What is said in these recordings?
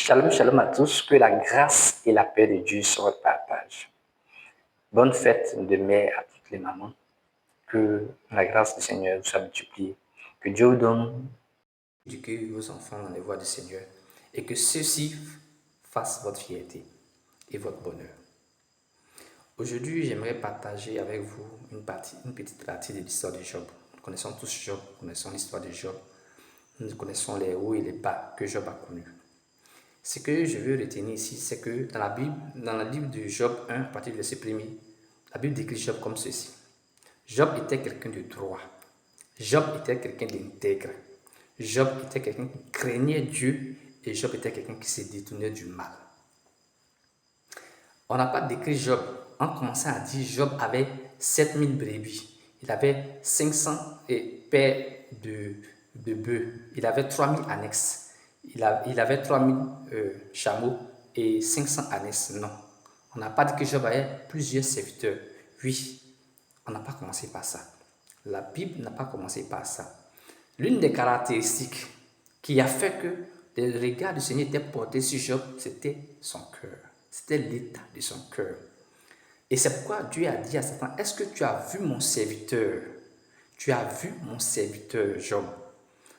Shalom, shalom à tous, que la grâce et la paix de Dieu se partagent. Bonne fête de mai à toutes les mamans, que la grâce du Seigneur vous soit multipliée, que Dieu vous donne d'éduquer vos enfants dans les voies du Seigneur et que ceux-ci fassent votre fierté et votre bonheur. Aujourd'hui, j'aimerais partager avec vous une petite partie de l'histoire de Job. Nous connaissons tous Job, nous connaissons l'histoire de Job, nous connaissons les hauts et les bas que Job a connus. Ce que je veux retenir ici, c'est que dans le livre de Job 1, à partir du verset 1er, la Bible décrit Job comme ceci. Job était quelqu'un de droit. Job était quelqu'un d'intègre. Job était quelqu'un qui craignait Dieu et Job était quelqu'un qui se détournait du mal. On n'a pas décrit Job en commençant à dire Job avait 7000 brebis. Il avait 500 paires de bœufs. Il avait 3000 annexes. Il avait 3000 chameaux et 500 annexes. Non. On n'a pas dit que Job avait plusieurs serviteurs. Oui, on n'a pas commencé par ça. La Bible n'a pas commencé par ça. L'une des caractéristiques qui a fait que le regard du Seigneur était porté sur Job, c'était son cœur. C'était l'état de son cœur. Et c'est pourquoi Dieu a dit à Satan, est-ce que tu as vu mon serviteur? Tu as vu mon serviteur Job.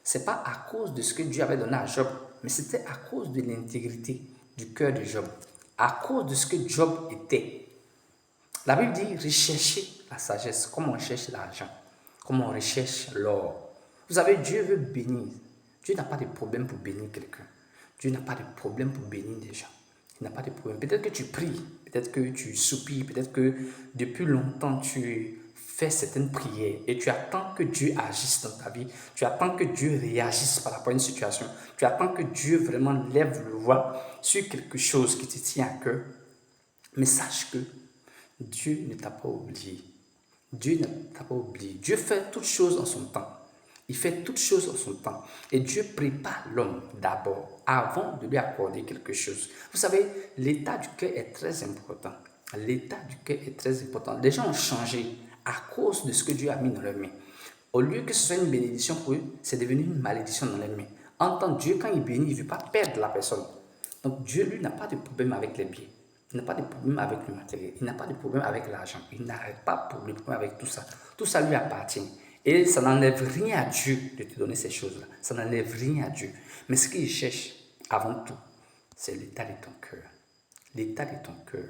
Ce n'est pas à cause de ce que Dieu avait donné à Job, mais c'était à cause de l'intégrité du cœur de Job, à cause de ce que Job était. La Bible dit rechercher la sagesse, comme on recherche l'argent, comme on recherche l'or. Vous savez, Dieu veut bénir. Dieu n'a pas de problème pour bénir quelqu'un. Dieu n'a pas de problème pour bénir des gens. Il n'a pas de problème. Peut-être que tu pries, peut-être que tu soupires, peut-être que depuis longtemps tu fais certaines prières et tu attends que Dieu agisse dans ta vie. Tu attends que Dieu réagisse par rapport à une situation. Tu attends que Dieu vraiment lève le voile sur quelque chose qui te tient à cœur. Mais sache que Dieu ne t'a pas oublié. Dieu ne t'a pas oublié. Dieu fait toutes choses en son temps. Il fait toutes choses en son temps. Et Dieu prépare l'homme d'abord, avant de lui accorder quelque chose. Vous savez, l'état du cœur est très important. L'état du cœur est très important. Les gens ont changé à cause de ce que Dieu a mis dans leurs mains. Au lieu que ce soit une bénédiction pour eux, c'est devenu une malédiction dans leurs mains. En tant que Dieu, quand il bénit, il ne veut pas perdre la personne. Donc Dieu, lui, n'a pas de problème avec les biens. Il n'a pas de problème avec le matériel. Il n'a pas de problème avec l'argent. Il n'arrête pas de problème avec tout ça. Tout ça lui appartient. Et ça n'enlève rien à Dieu de te donner ces choses-là. Ça n'enlève rien à Dieu. Mais ce qu'il cherche, avant tout, c'est l'état de ton cœur. L'état de ton cœur.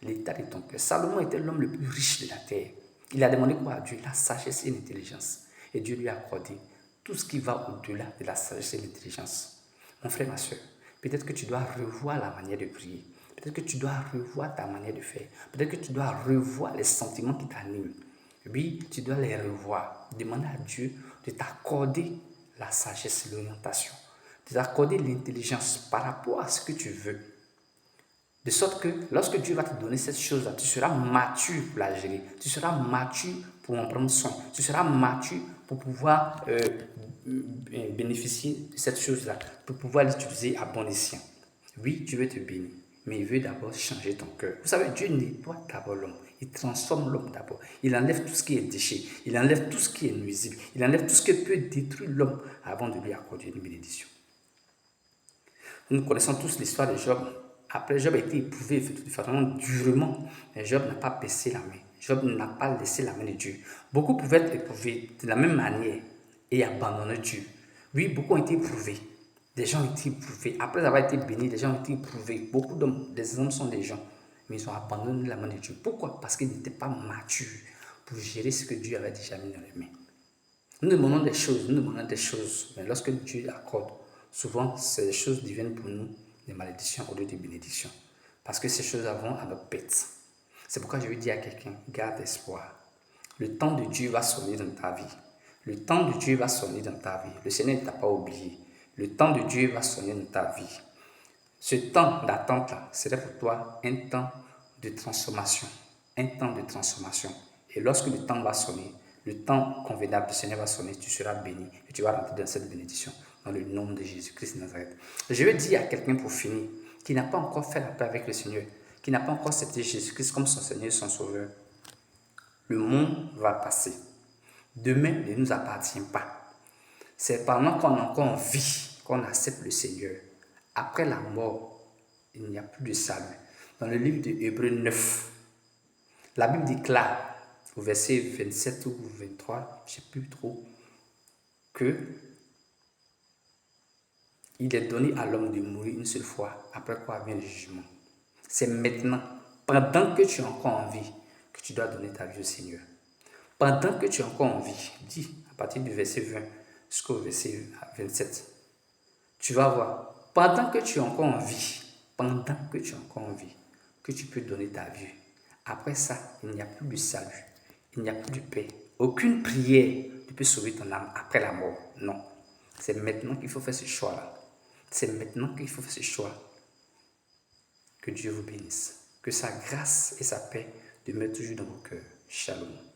L'état de ton cœur. Salomon était l'homme le plus riche de la terre. Il a demandé quoi à Dieu? La sagesse et l'intelligence. Et Dieu lui a accordé tout ce qui va au-delà de la sagesse et l'intelligence. Mon frère, ma soeur, peut-être que tu dois revoir la manière de prier. Peut-être que tu dois revoir ta manière de faire. Peut-être que tu dois revoir les sentiments qui t'animent. Oui, tu dois les revoir. Demander à Dieu de t'accorder la sagesse et l'orientation. De t'accorder l'intelligence par rapport à ce que tu veux. De sorte que lorsque Dieu va te donner cette chose-là, tu seras mature pour la gérer. Tu seras mature pour en prendre soin. Tu seras mature pour pouvoir bénéficier de cette chose-là, pour pouvoir l'utiliser à bon escient. Oui, Dieu veut te bénir, mais il veut d'abord changer ton cœur. Vous savez, Dieu nettoie d'abord l'homme. Il transforme l'homme d'abord. Il enlève tout ce qui est déchet. Il enlève tout ce qui est nuisible. Il enlève tout ce qui peut détruire l'homme avant de lui accorder une bénédiction. Nous connaissons tous l'histoire de Job. Après, Job a été éprouvé durement, mais Job n'a pas baissé la main. Job n'a pas laissé la main de Dieu. Beaucoup pouvaient être éprouvés de la même manière et abandonner Dieu. Oui, beaucoup ont été éprouvés. Des gens ont été éprouvés. Après avoir été bénis, des gens ont été éprouvés. Beaucoup d'hommes, des hommes sont des gens, mais ils ont abandonné la main de Dieu. Pourquoi? Parce qu'ils n'étaient pas matures pour gérer ce que Dieu avait déjà mis dans les mains. Nous demandons des choses, mais lorsque Dieu accorde, souvent ces choses deviennent pour nous des malédictions au lieu de bénédictions. Parce que ces choses vont à notre pète. C'est pourquoi je veux dire à quelqu'un, garde espoir. Le temps de Dieu va sonner dans ta vie. Le temps de Dieu va sonner dans ta vie. Le Seigneur ne t'a pas oublié. Le temps de Dieu va sonner dans ta vie. Ce temps d'attente-là serait pour toi un temps de transformation. Un temps de transformation. Et lorsque le temps va sonner, le temps convenable du Seigneur va sonner, tu seras béni et tu vas rentrer dans cette bénédiction dans le nom de Jésus-Christ de Nazareth. Je veux dire à quelqu'un pour finir, qui n'a pas encore fait la paix avec le Seigneur, qui n'a pas encore accepté Jésus-Christ comme son Seigneur et son Sauveur, le monde va passer. Demain ne nous appartient pas. C'est pendant qu'on est encore en vie qu'on accepte le Seigneur. Après la mort, il n'y a plus de salut. Dans le livre de Hébreux 9, la Bible déclare au verset 27 ou 23, je ne sais plus trop, que il est donné à l'homme de mourir une seule fois, après quoi vient le jugement. C'est maintenant, pendant que tu es encore en vie, que tu dois donner ta vie au Seigneur. Pendant que tu es encore en vie, dis à partir du verset 20 jusqu'au verset 27, tu vas voir, pendant que tu es encore en vie, pendant que tu es encore en vie, que tu peux donner ta vie. Après ça, il n'y a plus de salut, il n'y a plus de paix. Aucune prière ne peut sauver ton âme après la mort. Non. C'est maintenant qu'il faut faire ce choix-là. C'est maintenant qu'il faut faire ce choix. Que Dieu vous bénisse. Que sa grâce et sa paix demeurent toujours dans vos cœurs. Shalom.